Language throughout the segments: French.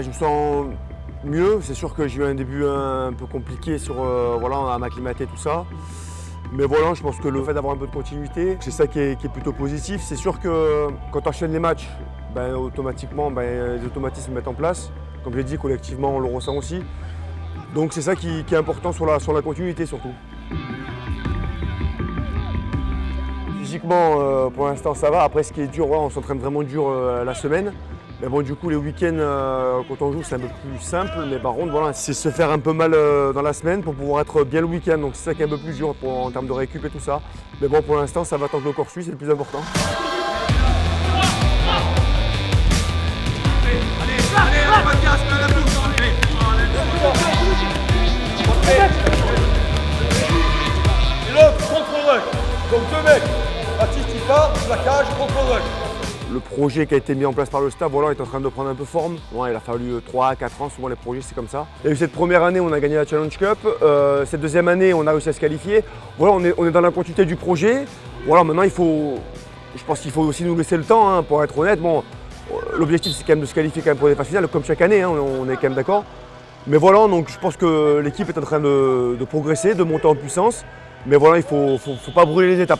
Je me sens mieux. C'est sûr que j'ai eu un début un peu compliqué sur à m'acclimater, tout ça. Mais voilà, je pense que le fait d'avoir un peu de continuité, c'est ça qui est plutôt positif. C'est sûr que quand tu enchaînes les matchs, automatiquement, les automatismes se mettent en place. Comme j'ai dit, collectivement, on le ressent aussi. Donc c'est ça qui est important sur la continuité surtout. Physiquement, pour l'instant, ça va. Après, ce qui est dur, on s'entraîne vraiment dur la semaine. Mais bon, du coup, les week-ends, quand on joue, c'est un peu plus simple. Mais par contre, voilà, c'est se faire un peu mal dans la semaine pour pouvoir être bien le week-end. Donc c'est ça qui est un peu plus dur en termes de récup et tout ça. Mais bon, pour l'instant, ça va tant que le corps suit, c'est le plus important. Et l'autre, contre-ruck. Donc deux mecs. Baptiste, il part, la cage, contre-ruck. Le projet qui a été mis en place par le staff, est en train de prendre un peu forme. Il a fallu 3-4 ans, souvent les projets c'est comme ça. Il y a eu cette première année, on a gagné la Challenge Cup. Cette deuxième année, on a réussi à se qualifier. On est dans la continuité du projet. Maintenant, je pense qu'il faut aussi nous laisser le temps, pour être honnête. L'objectif c'est quand même de se qualifier quand même pour les phases finales, comme chaque année, on est quand même d'accord. Mais donc je pense que l'équipe est en train de progresser, de monter en puissance. Mais il ne faut pas brûler les étapes.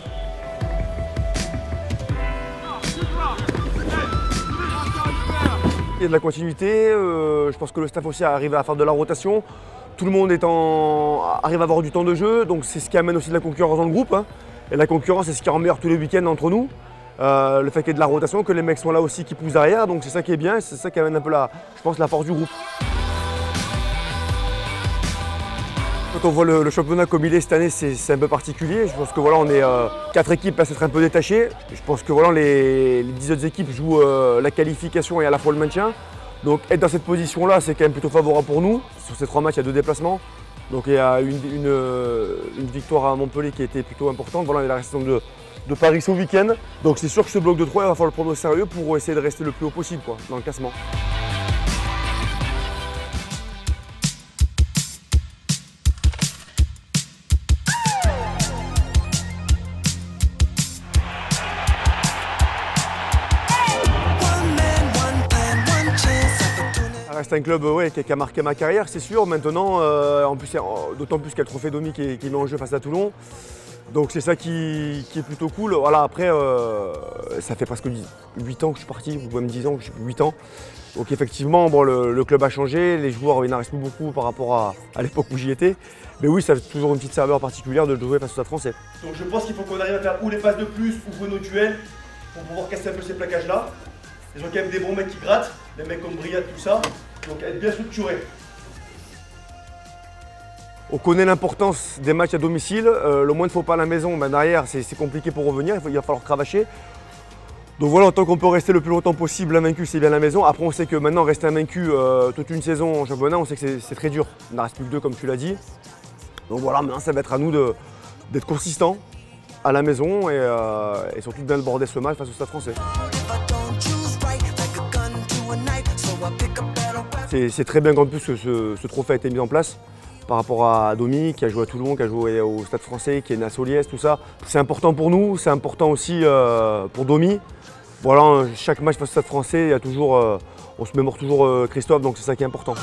Il y a de la continuité, je pense que le staff aussi arrive à faire de la rotation. Tout le monde arrive à avoir du temps de jeu, donc c'est ce qui amène aussi de la concurrence dans le groupe. Et la concurrence, c'est ce qui rend meilleur tous les week-ends entre nous. Le fait qu'il y ait de la rotation, que les mecs sont là aussi qui poussent derrière, donc c'est ça qui est bien, c'est ça qui amène un peu la force du groupe. Quand on voit le championnat comme il est cette année, c'est un peu particulier. Je pense que on est 4 équipes à s'être un peu détachées. Je pense que les 10 autres équipes jouent la qualification et à la fois le maintien. Donc être dans cette position-là, c'est quand même plutôt favorable pour nous. Sur ces 3 matchs, il y a 2 déplacements. Donc il y a une victoire à Montpellier qui a été plutôt importante. Il y a la réception de Paris ce week-end. Donc c'est sûr que ce bloc de 3, il va falloir le prendre au sérieux pour essayer de rester le plus haut possible dans le classement. C'est un club qui a marqué ma carrière, c'est sûr. Maintenant, d'autant plus qu'il y a le trophée Domi qui est mis en jeu face à Toulon. Donc c'est ça qui est plutôt cool. Après, ça fait presque 8 ans que je suis parti, ou même 10 ans, 8 ans. Donc effectivement, le club a changé, les joueurs, il n'en reste plus beaucoup par rapport à l'époque où j'y étais. Mais oui, ça fait toujours une petite saveur particulière de jouer face au Stade Français. Donc je pense qu'il faut qu'on arrive à faire ou les passes de plus ou jouer nos duels pour pouvoir casser un peu ces plaquages-là. Ils ont quand même des bons mecs qui grattent, des mecs comme Briat, tout ça. Donc être bien structuré. On connaît l'importance des matchs à domicile. Le moins de faux pas à la maison, derrière c'est compliqué pour revenir, il va falloir cravacher. Donc tant qu'on peut rester le plus longtemps possible invaincu, c'est bien la maison. Après on sait que maintenant rester invaincu toute une saison en championnat, on sait que c'est très dur. Il n'en reste plus que 2 comme tu l'as dit. Donc maintenant ça va être à nous d'être consistants à la maison et surtout de bien aborder ce match face au Stade Français. C'est très bien qu'en plus ce trophée a été mis en place par rapport à Domi qui a joué à Toulon, qui a joué au Stade Français, qui est né à Soliès, tout ça. C'est important pour nous, c'est important aussi pour Domi. Chaque match face au Stade Français, on se mémore toujours Christophe, donc c'est ça qui est important.